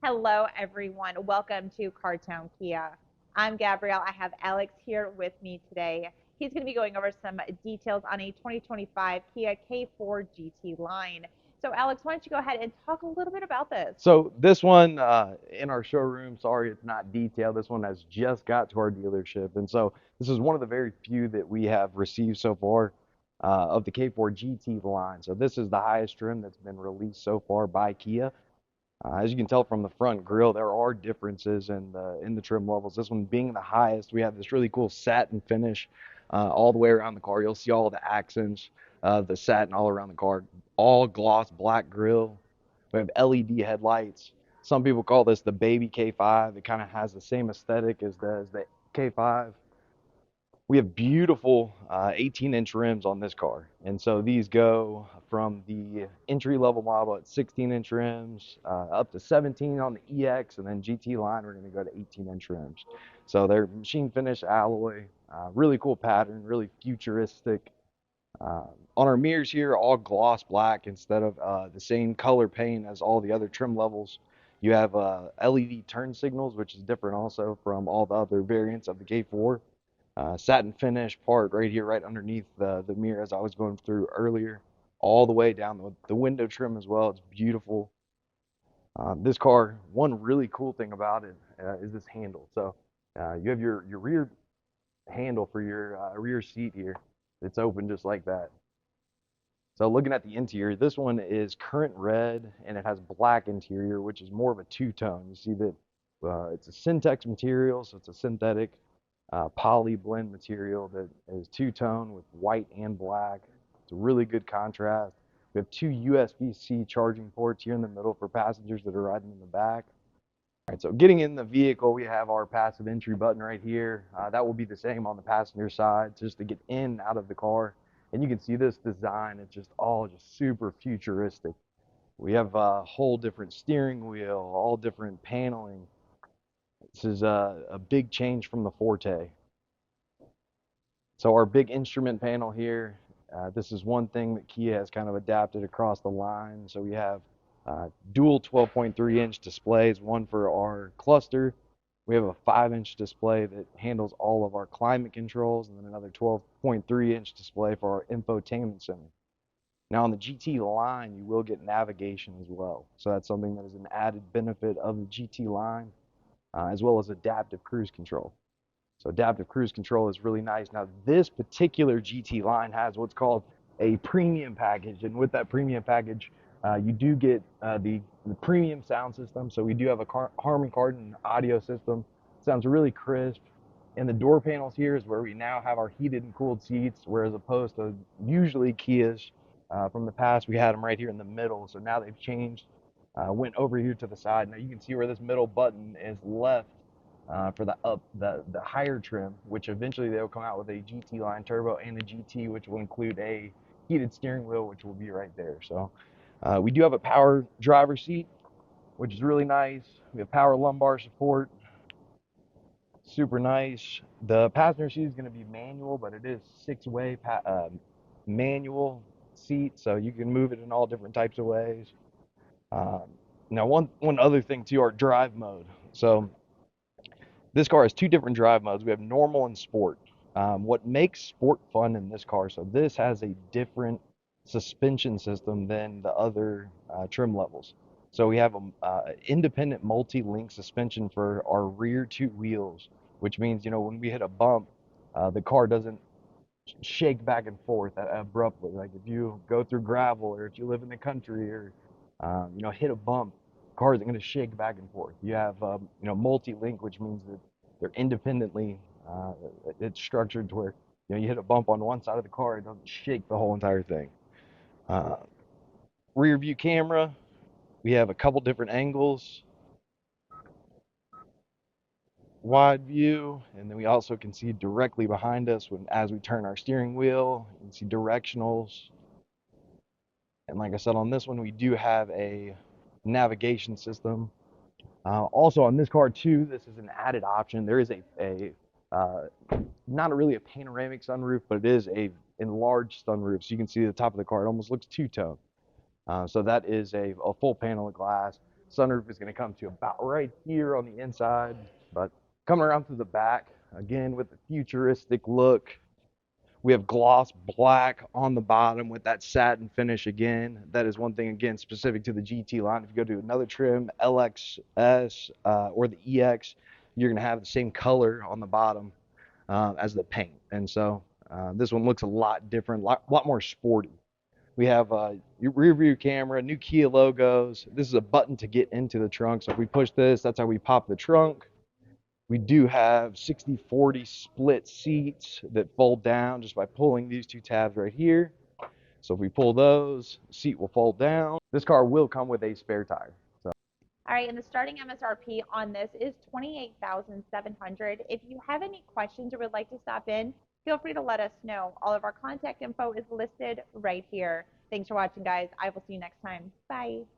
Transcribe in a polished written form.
Hello, everyone. Welcome to Cartown Kia. I'm Gabrielle. I have Alex here with me today. He's going to be going over some details on a 2025 Kia K4 GT line. So, Alex, why don't you go ahead and talk a little bit about this? So this one in our showroom, sorry it's not detailed. This one has just got to our dealership, and so this is one of the very few that we have received so far of the K4 GT line. So this is the highest trim that's been released so far by Kia. As you can tell from the front grille, there are differences in the trim levels. This one being the highest, we have this really cool satin finish all the way around the car. You'll see all the accents of the satin all around the car. All gloss black grille. We have LED headlights. Some people call this the baby K5. It kind of has the same aesthetic as the K5. We have beautiful 18-inch rims on this car. And so these go from the entry-level model at 16-inch rims up to 17 on the EX, and then GT line, we're going to go to 18-inch rims. So they're machine finish alloy, really cool pattern, really futuristic. On our mirrors here, all gloss black instead of the same color paint as all the other trim levels. You have LED turn signals, which is different also from all the other variants of the K4. Satin finish part right here, right underneath the mirror, as I was going through earlier, all the way down the window trim as well. It's beautiful. This car, one really cool thing about it is this handle. So you have your rear handle for your rear seat here. It's open just like that. So looking at the interior, this one is current red and it has black interior, which is more of a two-tone. You see that it's a Syntex material, so it's a synthetic poly blend material that is two-tone with white and black. It's a really good contrast. We have two USB-C charging ports here in the middle for passengers that are riding in the back. All right, so getting in the vehicle, we have our passive entry button right here. That will be the same on the passenger side, just to get in and out of the car. And you can see this design, it's just all just super futuristic. We have a whole different steering wheel, all different paneling. This is a big change from the Forte. So our big instrument panel here, this is one thing that Kia has kind of adapted across the line. So we have dual 12.3-inch displays, one for our cluster. We have a 5-inch display that handles all of our climate controls, and then another 12.3-inch display for our infotainment center. Now on the GT line, you will get navigation as well. So that's something that is an added benefit of the GT line, as well as adaptive cruise control. So adaptive cruise control is really nice. Now this particular GT line has what's called a premium package, and with that premium package, you do get the premium sound system. So we do have a Harman Kardon audio system. Sounds really crisp. And the door panels here is where we now have our heated and cooled seats, whereas opposed to usually Kias from the past, we had them right here in the middle. So now they've changed, went over here to the side. Now you can see where this middle button is left for the higher trim, which eventually they'll come out with a GT line turbo and a GT, which will include a heated steering wheel, which will be right there. So we do have a power driver seat, which is really nice. We have power lumbar support, super nice. The passenger seat is going to be manual, but it is six-way manual seat, so you can move it in all different types of ways. Um, Now, one other thing too, our drive mode. So this car has two different drive modes. We have normal and sport. What makes sport fun in this car, so this has a different suspension system than the other trim levels. So we have a independent multi-link suspension for our rear two wheels, which means, when we hit a bump, the car doesn't shake back and forth abruptly. Like if you go through gravel or if you live in the country or hit a bump, cars are going to shake back and forth. You have multi-link, which means that they're independently. It's structured to where you hit a bump on one side of the car, it doesn't shake the whole entire thing. Uh, Rear view camera, we have a couple different angles, wide view, and then we also can see directly behind us as we turn our steering wheel. You can see directionals. And like I said, on this one, we do have a navigation system. Also on this car too, this is an added option. There is a uh, not really a panoramic sunroof, but it is a enlarged sunroof. So you can see the top of the car. It almost looks two-tone. So that is a full panel of glass. Sunroof is going to come to about right here on the inside, but coming around to the back, again with the futuristic look. We have gloss black on the bottom with that satin finish again. That is one thing, again, specific to the GT line. If you go to another trim, LXS or the EX, you're going to have the same color on the bottom as the paint. And so this one looks a lot different, a lot more sporty. We have your rear view camera, new Kia logos. This is a button to get into the trunk. So if we push this, that's how we pop the trunk. We do have 60/40 split seats that fold down just by pulling these two tabs right here. So if we pull those, the seat will fold down. This car will come with a spare tire. All right, and the starting MSRP on this is $28,700. If you have any questions or would like to stop in, feel free to let us know. All of our contact info is listed right here. Thanks for watching, guys. I will see you next time. Bye.